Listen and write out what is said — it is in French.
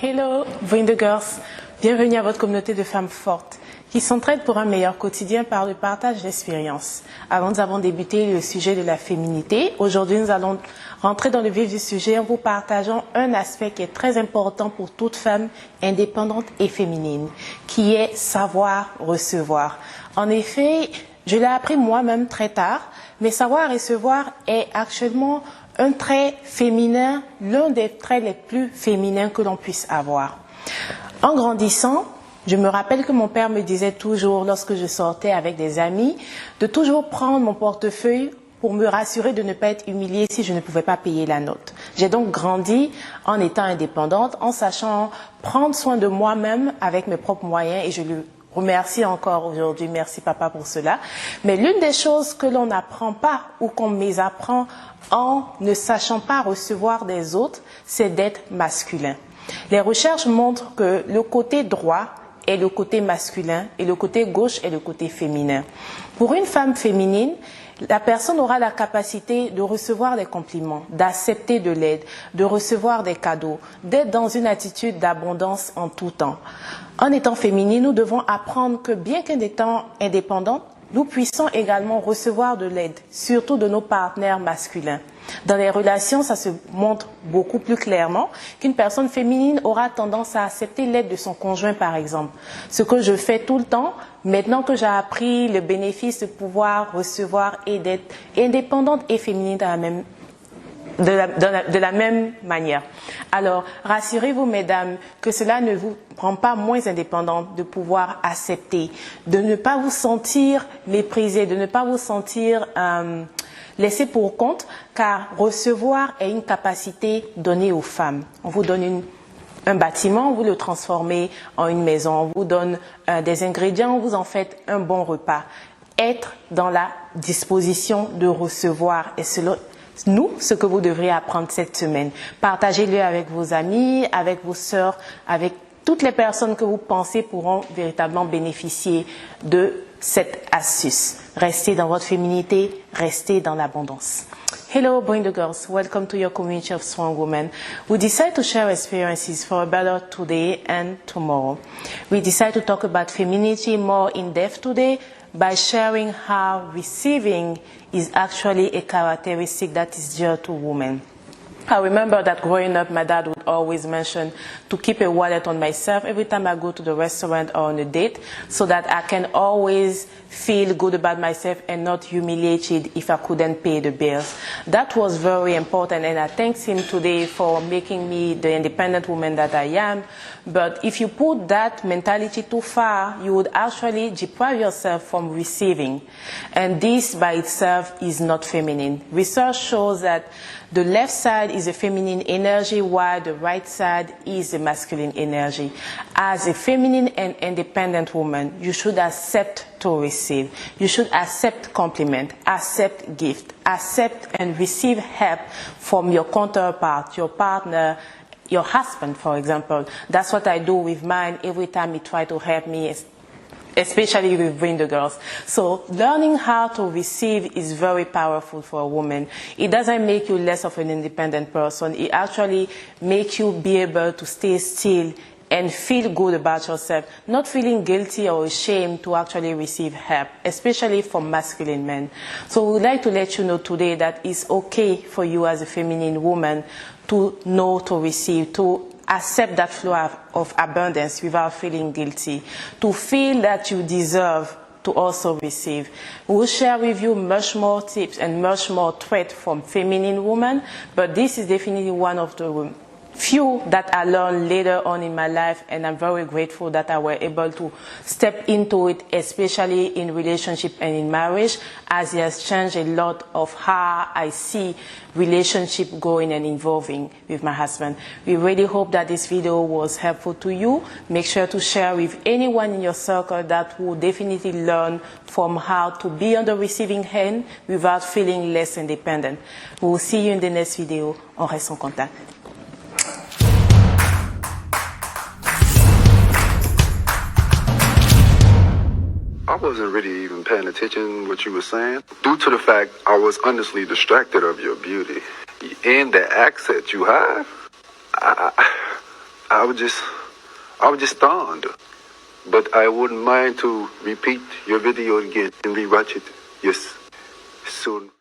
Hello, Bring the Girls. Bienvenue à votre communauté de femmes fortes qui s'entraident pour un meilleur quotidien par le partage d'expériences. Avant, nous avons débuté le sujet de la féminité. Aujourd'hui, nous allons rentrer dans le vif du sujet en vous partageant un aspect qui est très important pour toute femme indépendante et féminine, qui est savoir recevoir. En effet, je l'ai appris moi-même très tard, mais savoir recevoir est actuellement un trait féminin, l'un des traits les plus féminins que l'on puisse avoir. En grandissant, je me rappelle que mon père me disait toujours, lorsque je sortais avec des amis, de toujours prendre mon portefeuille pour me rassurer de ne pas être humiliée si je ne pouvais pas payer la note. J'ai donc grandi en étant indépendante, en sachant prendre soin de moi-même avec mes propres moyens, et je lui remercie encore aujourd'hui, merci papa pour cela. Mais l'une des choses que l'on n'apprend pas ou qu'on mésapprend en ne sachant pas recevoir des autres, c'est d'être masculin. Les recherches montrent que le côté droit est le côté masculin et le côté gauche est le côté féminin. Pour une femme féminine, la personne aura la capacité de recevoir des compliments, d'accepter de l'aide, de recevoir des cadeaux, d'être dans une attitude d'abondance en tout temps. En étant féminine, nous devons apprendre que bien qu'en étant indépendantes, nous puissions également recevoir de l'aide, surtout de nos partenaires masculins. Dans les relations, ça se montre beaucoup plus clairement qu'une personne féminine aura tendance à accepter l'aide de son conjoint, par exemple. Ce que je fais tout le temps, maintenant que j'ai appris le bénéfice de pouvoir recevoir et d'être indépendante et féminine de la même manière. Alors, rassurez-vous, mesdames, que cela ne vous rend pas moins indépendante de pouvoir accepter, de ne pas vous sentir méprisée, de ne pas vous sentir laissée pour compte, car recevoir est une capacité donnée aux femmes. On vous donne un bâtiment, vous le transformez en une maison, on vous donne des ingrédients, vous en faites un bon repas. Être dans la disposition de recevoir, et cela ce que vous devriez apprendre cette semaine. Partagez-le avec vos amis, avec vos sœurs, avec toutes les personnes que vous pensez pourront véritablement bénéficier de cette astuce. Restez dans votre féminité, restez dans l'abondance. Hello, Bring the Girls. Welcome to your community of strong women. We decide to share experiences for a better today and tomorrow. We decide to talk about femininity more in depth today by sharing how receiving is actually a characteristic that is dear to women. I remember that growing up, my dad would always mention to keep a wallet on myself every time I go to the restaurant or on a date, so that I can always feel good about myself and not humiliated if I couldn't pay the bills. That was very important, and I thank him today for making me the independent woman that I am. But if you put that mentality too far, you would actually deprive yourself from receiving. And this by itself is not feminine. Research shows that the left side is a feminine energy, while the right side is a masculine energy. As a feminine and independent woman, you should accept to receive. You should accept compliment, accept gift, accept and receive help from your counterpart, your partner, your husband, for example. That's what I do with mine every time he tries to help me, especially with Bring the Girls. So learning how to receive is very powerful for a woman. It doesn't make you less of an independent person. It actually makes you be able to stay still and feel good about yourself, not feeling guilty or ashamed to actually receive help, especially from masculine men. So we would like to let you know today that it's okay for you as a feminine woman to know to receive, to accept that flow of abundance without feeling guilty, to feel that you deserve to also receive. We will share with you much more tips and much more traits from feminine women, but this is definitely one of the few that I learned later on in my life, and I'm very grateful that I were able to step into it, especially in relationship and in marriage, as it has changed a lot of how I see relationship going and evolving with my husband. We really hope that this video was helpful to you. Make sure to share with anyone in your circle that will definitely learn from how to be on the receiving end without feeling less independent. We will see you in the next video. On reste en contact. I wasn't really even paying attention to what you were saying, due to the fact I was honestly distracted of your beauty and the accent you have. I was just stunned. But I wouldn't mind to repeat your video again and rewatch it. Yes, soon.